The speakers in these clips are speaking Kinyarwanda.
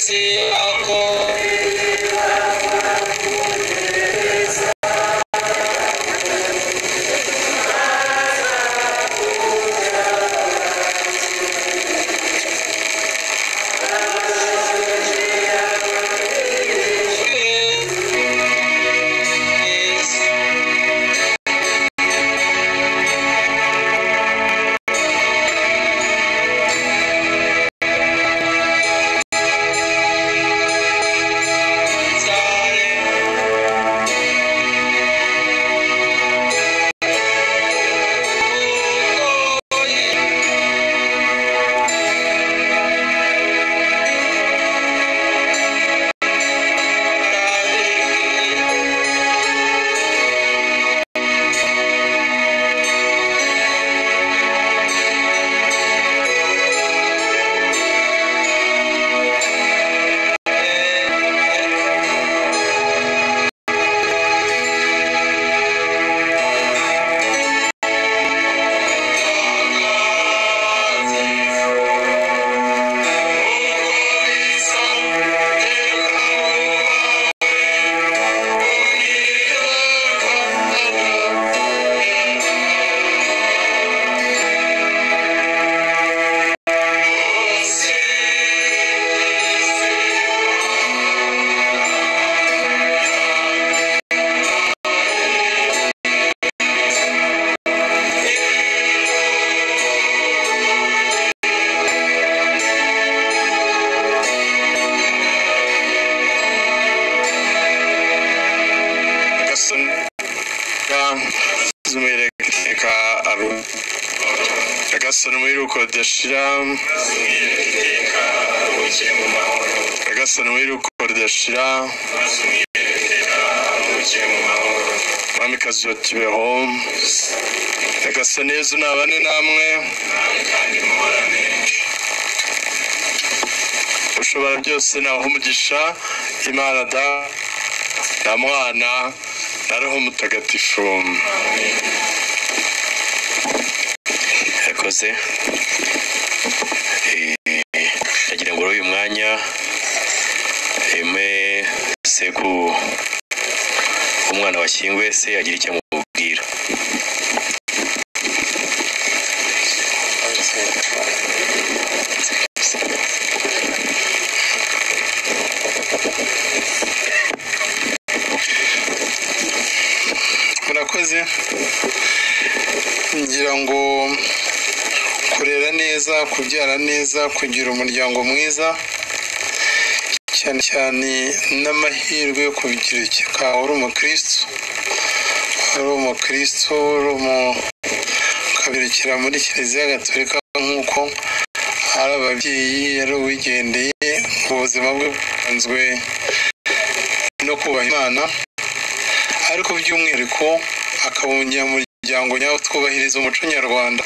wese ako Agasano mwiruko dashira Agasano mwiruko dashira Mwamikazi yotibeho Agasano Yezu nabane namwe ushobora byose naho umugisha Imana da na Mwana na Roho Mutagatifu. Yakoze nagira ngo uyu mwanya seku umwana washyingwe se agira icyo amubwira. Murakoze ngira ngo kurera neza, kubyara neza, kugira umuryango mwiza cyane cyane n'amahirwe yo kubigira ikikawa uri umukristo, ukabirikira muri Kiliziya Gatolika nk'uko ari ababyeyi yari uwigendeye ubuzima bwe busanzwe no kubaha Imana, ariko by'umwihariko akaba umunyamuryango nyawo twubahiriza umuco nyarwanda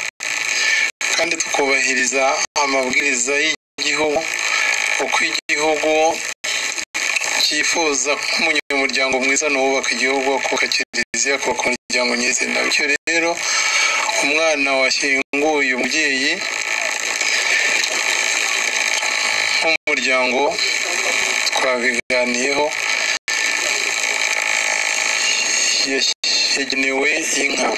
kandi tukubahiriza amabwiriza y'igihugu uko igihugu cyifuza nk'umunyamuryango mwiza n'uwubaka igihugu, kubaka Kiliziya, kubaka umuryango nyizina. Bityo rero umwana washyinguye umubyeyi nk'umuryango twabiganiyeho yagenewe inka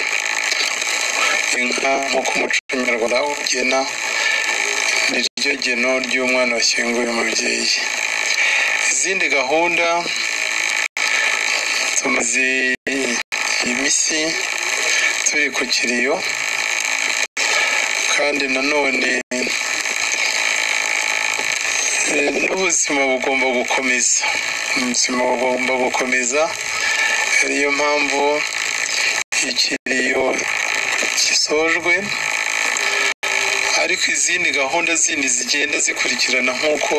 nk'uko umuco nyarwanda ugena, niryo geno ry'umwana washyinguye umubyeyi. Izindi gahunda tumaze imisi turi ku kiriyo, kandi nanone n'ubuzima bugomba gukomeza, ariyo mpamvu ikiriyo gisojwe, ariko izindi gahunda zindi zigenda zikurikirana nk'uko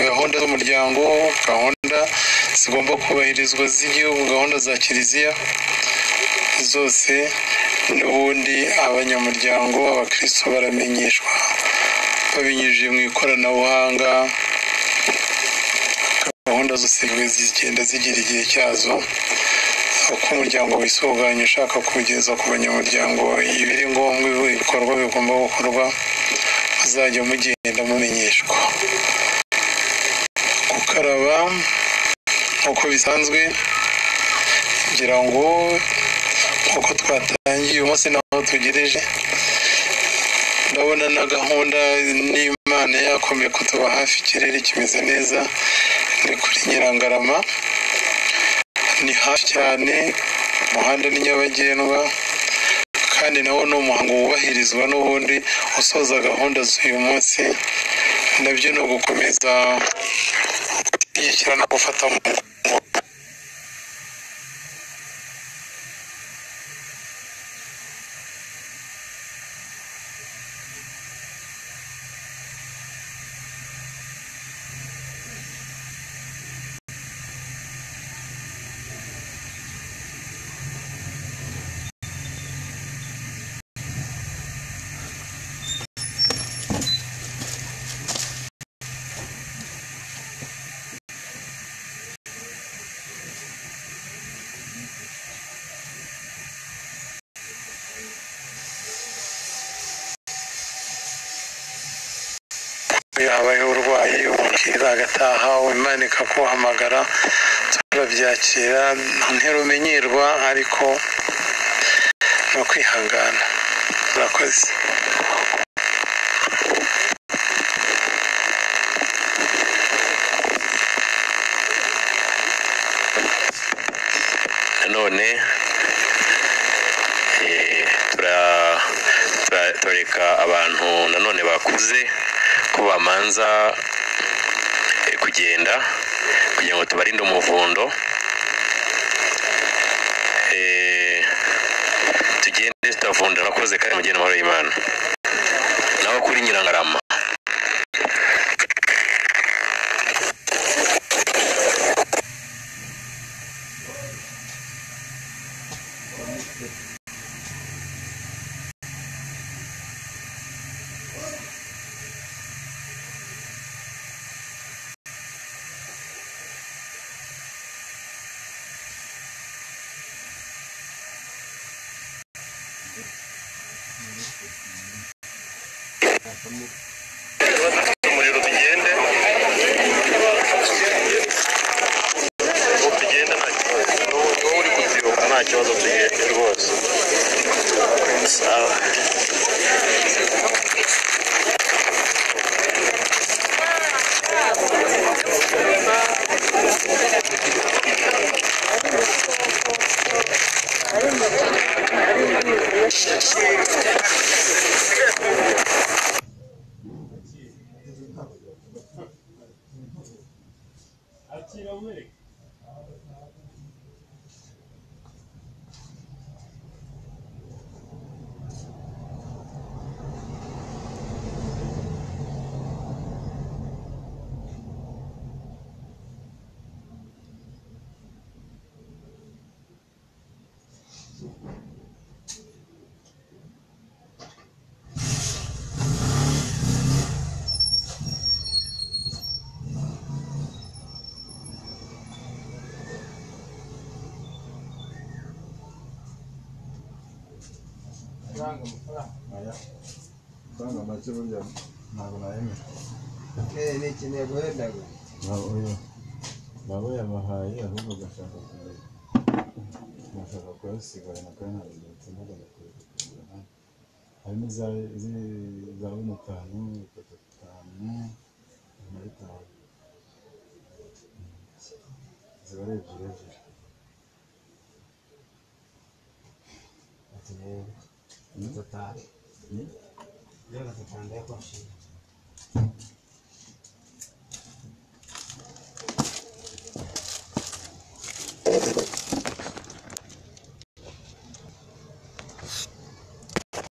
gahunda z'umuryango, gahunda zigomba kubahirizwa z'igihugu, gahunda za Kiliziya zose n'ubundi abanyamuryango abakristo baramenyeshwa babinyujije mu ikoranabuhanga. Gahunda zose zigenda zigira igihe cyazo, uko umuryango wisuganya ushaka kugeza ku banyamuryango ibiri ngombwa, ibikorwa bigomba gukorwa, muzajya mugenda mumenyeshwa. gukaraba nk'uko bisanzwe kugira ngo uko twatangiye umunsi naho tugereje. Ndabona na gahunda n'Imana yakomeye kutuba hafi, ikirere kimeze neza, ni kuri Nyirangarama, ni hafi cyane, umuhanda ni nyabagendwa, kandi nawo ni umuhango wubahirizwa n'ubundi usoza gahunda z'uyu munsi. Nabyo ni ugukomeza gushyigikira no gufata mu habaye uburwayi umukiriya agataha, Imana ikakuhamagara, turabyakira ntirumenyerwa, ariko ni ukwihangana. Murakoze. Nanone turareka abantu nanone bakuze ko bamanza kugenda kugira ngo tubarinde umuvundo. Tugende tutavunda. Nakoze kandi mugende amahoro y'Imana. Naho kuri Nyirangarama umuriro tugende n'uwo uri kuzibuka nta kibazo, tugende rwose. Sawa. Banga make burya ntabwo nayemera. Ni ikintu yaguhendaga. Nabo yabahaye ahubwo gashaka kuyasigara na kandi ntabwo ndetse kugura. Harimo za 5, 5, 5 ziba ari ebyiri. Ati rero total. Yo la total de